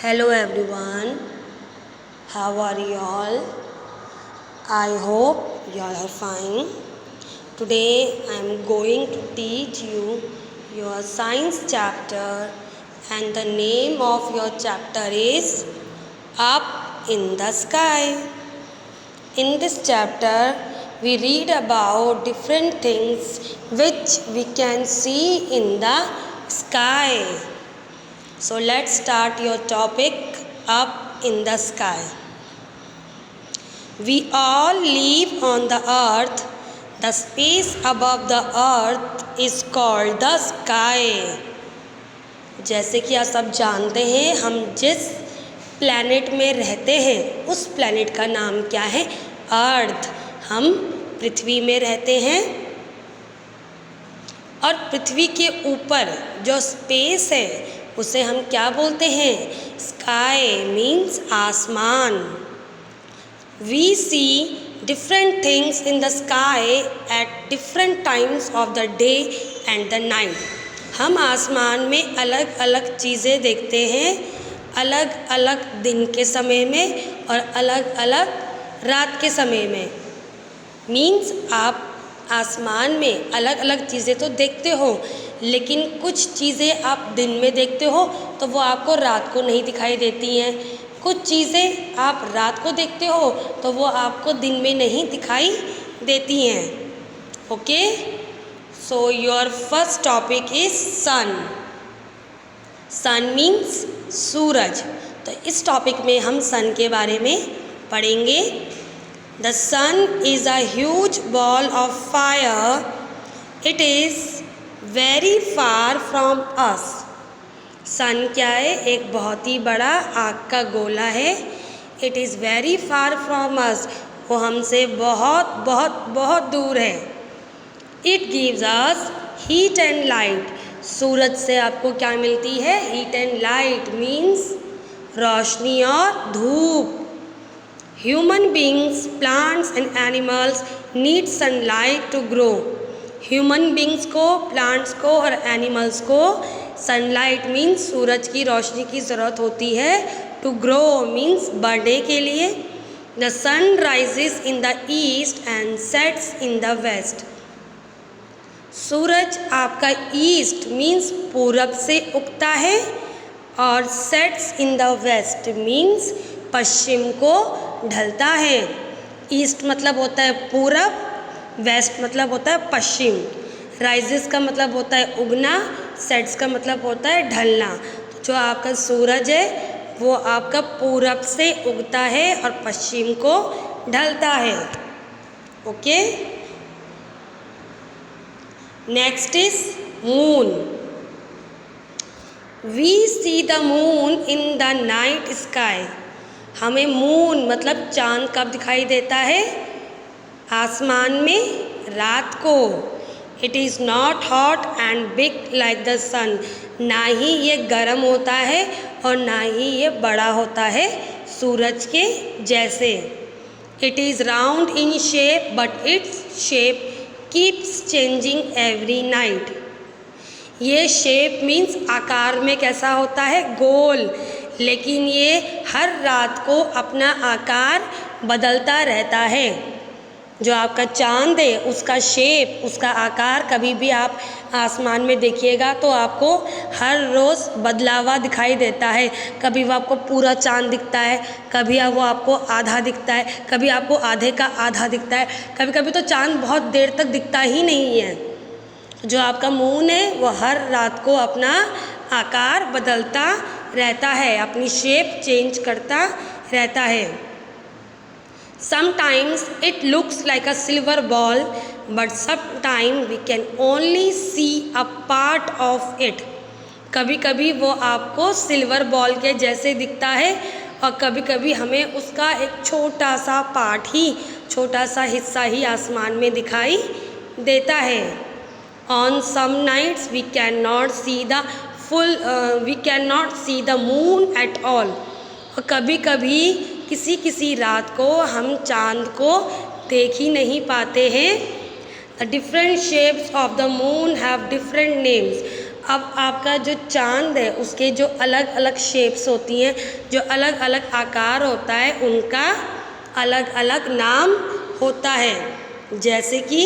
Hello everyone, how are you all? I hope you all are fine. Today I am going to teach you your science chapter, and the name of your chapter is Up in the Sky. In this chapter we read about different things which we can see in the sky. So let's start your topic, Up in the Sky. We all live on the earth. The space above the earth is called the sky. जैसे कि आप सब जानते हैं, हम जिस planet में रहते हैं उस प्लैनेट का नाम क्या है? अर्थ। हम पृथ्वी में रहते हैं और पृथ्वी के ऊपर जो स्पेस है उसे हम क्या बोलते हैं? स्काई मीन्स आसमान। We see different things in the sky at different times of the day and the night. हम आसमान में अलग अलग चीज़ें देखते हैं, अलग अलग दिन के समय में और अलग अलग रात के समय में। मीन्स आप आसमान में अलग अलग चीज़ें तो देखते हो, लेकिन कुछ चीज़ें आप दिन में देखते हो तो वो आपको रात को नहीं दिखाई देती हैं। कुछ चीज़ें आप रात को देखते हो तो वो आपको दिन में नहीं दिखाई देती हैं। Okay, so your first topic is sun. Sun means सूरज। तो इस टॉपिक में हम सन के बारे में पढ़ेंगे। The sun is a huge ball of fire. It is very far from us. सन क्या है? एक बहुत ही बड़ा आग का गोला है। It is very far from us. वो हमसे बहुत बहुत बहुत दूर है। It gives us heat and light. सूरज से आपको क्या मिलती है? Heat and light means रोशनी और धूप। Human beings, plants and animals need sunlight to grow. Human beings को, plants को और animals को sunlight means सूरज की रोशनी की ज़रूरत होती है। To grow means बढ़ने के लिए। The sun rises in the east and sets in the west. सूरज आपका ईस्ट मीन्स पूरब से उगता है और sets in the west means पश्चिम को ढलता है। ईस्ट मतलब होता है पूरब, वेस्ट मतलब होता है पश्चिम। राइजेस का मतलब होता है उगना, सेट्स का मतलब होता है ढलना। तो जो आपका सूरज है वो आपका पूरब से उगता है और पश्चिम को ढलता है। Okay, next is moon. We see the moon in the night sky. हमें मून मतलब चांद कब दिखाई देता है? आसमान में रात को। It is not hot and big like the sun. ना ही ये गर्म होता है और ना ही ये बड़ा होता है सूरज के जैसे। It is round in shape but its shape keeps changing every night. ये शेप मीन्स आकार में कैसा होता है? गोल। लेकिन ये हर रात को अपना आकार बदलता रहता है। जो आपका चांद है उसका शेप, उसका आकार कभी भी आप आसमान में देखिएगा तो आपको हर रोज़ बदलावा दिखाई देता है। कभी वो आपको पूरा चांद दिखता है, कभी वो आपको आधा दिखता है, कभी आपको आधे का आधा दिखता है, कभी कभी तो चांद बहुत देर तक दिखता ही नहीं है। जो आपका मून है वो हर रात को अपना आकार बदलता रहता है, अपनी शेप चेंज करता रहता है। Sometimes it looks like a silver ball, but sometimes we can only see a part of it. कभी कभी वो आपको सिल्वर बॉल के जैसे दिखता है और कभी कभी हमें उसका एक छोटा सा पार्ट ही, छोटा सा हिस्सा ही आसमान में दिखाई देता है। On some nights we cannot see the moon at all. और कभी कभी किसी रात को हम चांद को देख ही नहीं पाते हैं। The different shapes of the moon have different names. अब आपका जो चांद है उसके जो अलग अलग शेप्स होती हैं, जो अलग अलग आकार होता है, उनका अलग अलग नाम होता है। जैसे कि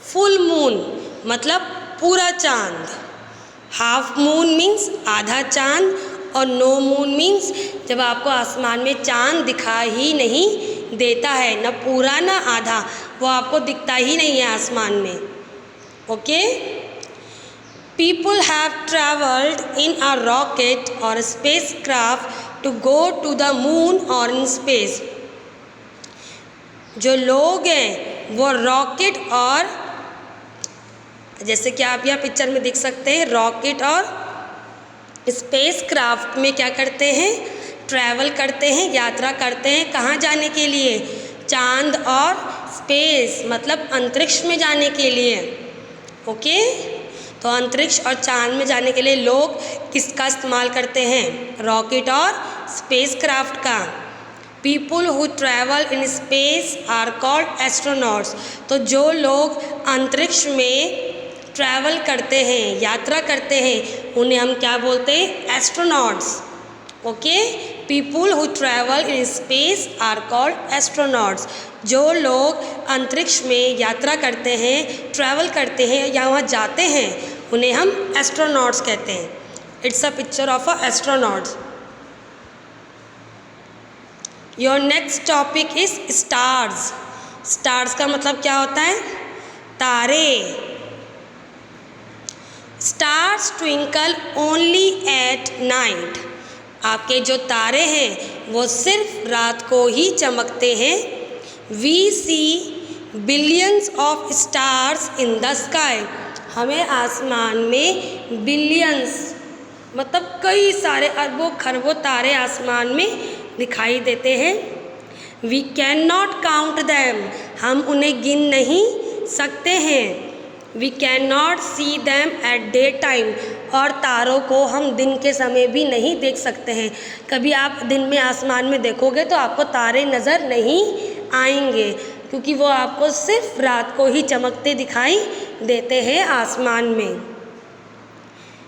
फुल मून मतलब पूरा चांद, हाफ मून मीन्स आधा चांद, और नो मून मीन्स जब आपको आसमान में चांद दिखाई ही नहीं देता है, न पूरा न आधा, वो आपको दिखता ही नहीं है आसमान में। Okay, people have travelled in a rocket और space craft to go to the moon और इन स्पेस। जो लोग हैं वो रॉकेट और, जैसे कि आप यहाँ पिक्चर में देख सकते हैं, रॉकेट और स्पेस क्राफ्ट में क्या करते हैं, ट्रैवल करते हैं, यात्रा करते हैं। कहाँ जाने के लिए? चांद और स्पेस मतलब अंतरिक्ष में जाने के लिए। ओके, तो अंतरिक्ष और चांद में जाने के लिए लोग किसका इस्तेमाल करते हैं? रॉकेट और स्पेस क्राफ्ट का। People who travel in space are called astronauts. तो जो लोग अंतरिक्ष में ट्रैवल करते हैं, यात्रा करते हैं, उन्हें हम क्या बोलते हैं? Astronauts. Okay, people who travel in space are called astronauts. जो लोग अंतरिक्ष में यात्रा करते हैं, ट्रैवल करते हैं या वहाँ जाते हैं, उन्हें हम एस्ट्रोनॉट्स कहते हैं। It's a picture of a astronauts. Your next topic is stars. Stars का मतलब क्या होता है? तारे। Stars twinkle only at night. आपके जो तारे हैं वो सिर्फ रात को ही चमकते हैं। We see billions of stars in the sky. हमें आसमान में बिलियंस मतलब कई सारे अरबों खरबों तारे आसमान में दिखाई देते हैं। We can not count them. हम उन्हें गिन नहीं सकते हैं। We can not see them at day time. और तारों को हम दिन के समय भी नहीं देख सकते हैं। कभी आप दिन में आसमान में देखोगे तो आपको तारे नज़र नहीं आएंगे, क्योंकि वो आपको सिर्फ रात को ही चमकते दिखाई देते हैं आसमान में।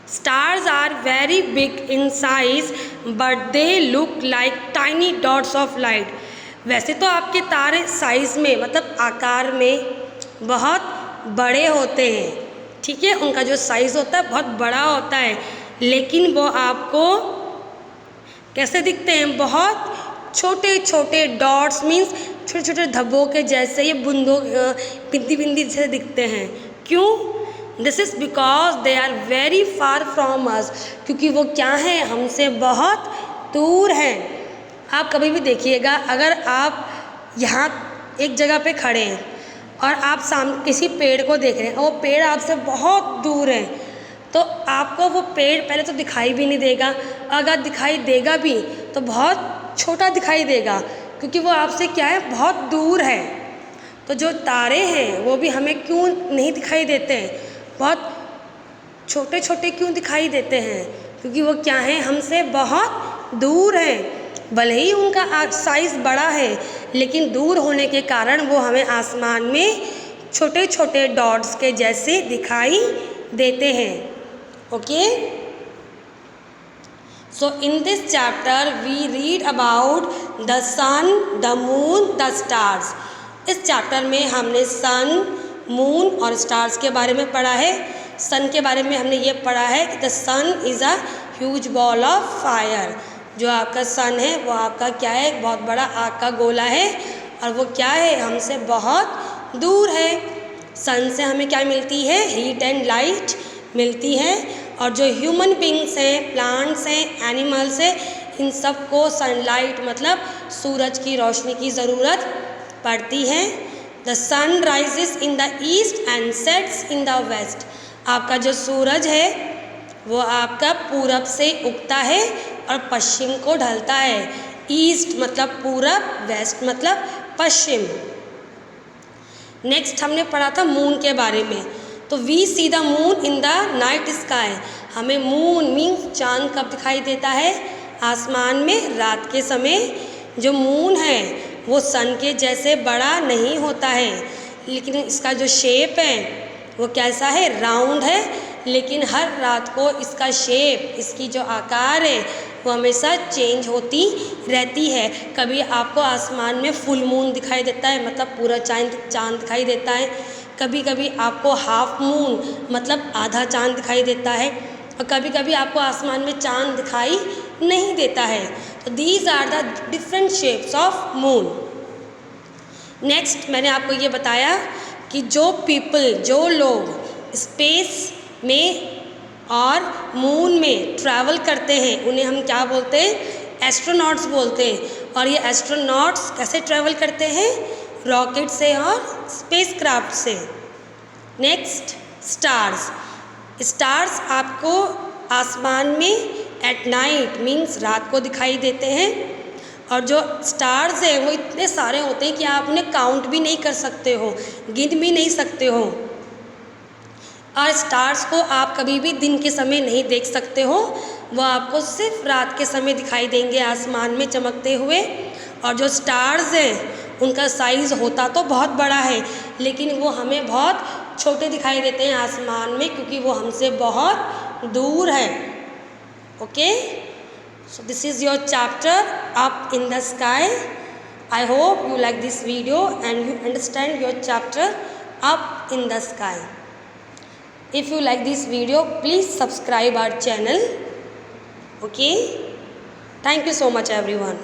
Stars are very big in size but they look like tiny dots of light. वैसे तो आपके तारे साइज़ में मतलब आकार में बहुत बड़े होते हैं, ठीक है, उनका जो साइज़ होता है बहुत बड़ा होता है, लेकिन वो आपको कैसे दिखते हैं? बहुत छोटे छोटे डॉट्स मीन्स छोटे छोटे धब्बों के जैसे, ये बूंदों बिंदी बिंदी जैसे दिखते हैं। क्यों? This is because they are very far from us. क्योंकि वो क्या हैं? हमसे बहुत दूर हैं। आप कभी भी देखिएगा, अगर आप यहाँ एक जगह पे खड़े हैं और आप सामने किसी पेड़ को देख रहे हैं, वो पेड़ आपसे बहुत दूर है, तो आपको वो पेड़ पहले तो दिखाई भी नहीं देगा। अगर दिखाई देगा भी तो बहुत छोटा दिखाई देगा, क्योंकि वो आपसे क्या है? बहुत दूर है। तो जो तारे हैं वो भी हमें क्यों नहीं दिखाई देते हैं? बहुत छोटे छोटे क्यों दिखाई देते हैं? क्योंकि वो क्या है? हमसे बहुत दूर हैं। भले ही उनका साइज़ बड़ा है, लेकिन दूर होने के कारण वो हमें आसमान में छोटे छोटे डॉट्स के जैसे दिखाई देते हैं। Okay, so in this chapter we read about the sun, the moon, the stars. इस चैप्टर में हमने सन, मून और स्टार्स के बारे में पढ़ा है। सन के बारे में हमने ये पढ़ा है कि the sun is a huge ball of fire. जो आपका सन है वो आपका क्या है? एक बहुत बड़ा आग का गोला है, और वो क्या है? हमसे बहुत दूर है। सन से हमें क्या मिलती है? हीट एंड लाइट मिलती है। और जो ह्यूमन बींग्स हैं, प्लांट्स हैं, एनिमल्स हैं, इन सब को सनलाइट मतलब सूरज की रोशनी की ज़रूरत पड़ती है। The sun rises in the east and sets in the west. आपका जो सूरज है वो आपका पूरब से उगता है और पश्चिम को ढलता है। ईस्ट मतलब पूरब, वेस्ट मतलब पश्चिम। नेक्स्ट हमने पढ़ा था मून के बारे में। तो we see the moon in the night sky. हमें मून मीन्स चांद कब दिखाई देता है? आसमान में रात के समय। जो मून है वो सन के जैसे बड़ा नहीं होता है, लेकिन इसका जो शेप है वो कैसा है? राउंड है, लेकिन हर रात को इसका शेप, इसकी जो आकार है वो हमेशा चेंज होती रहती है। कभी आपको आसमान में फुल मून दिखाई देता है, मतलब पूरा चांद दिखाई देता है। कभी कभी आपको हाफ मून मतलब आधा चांद दिखाई देता है, और कभी कभी आपको आसमान में चांद दिखाई नहीं देता है। तो these are the different shapes of moon. Next मैंने आपको ये बताया कि जो लोग स्पेस में और मून में ट्रैवल करते हैं उन्हें हम क्या बोलते हैं? एस्ट्रोनॉट्स बोलते हैं। और ये एस्ट्रोनॉट्स कैसे ट्रैवल करते हैं? रॉकेट से और स्पेसक्राफ्ट से। नेक्स्ट, स्टार्स आपको आसमान में एट नाइट मीन्स रात को दिखाई देते हैं, और जो स्टार्स हैं वो इतने सारे होते हैं कि आप उन्हें काउंट भी नहीं कर सकते हो, गिन भी नहीं सकते हो। और स्टार्स को आप कभी भी दिन के समय नहीं देख सकते हो, वो आपको सिर्फ रात के समय दिखाई देंगे आसमान में चमकते हुए। और जो स्टार्स हैं उनका साइज़ होता तो बहुत बड़ा है, लेकिन वो हमें बहुत छोटे दिखाई देते हैं आसमान में, क्योंकि वो हमसे बहुत दूर है। Okay, so this is your chapter Up in the Sky. I hope you like this video and you understand your chapter Up in the Sky. If you like this video, please subscribe our channel. Okay, thank you so much everyone.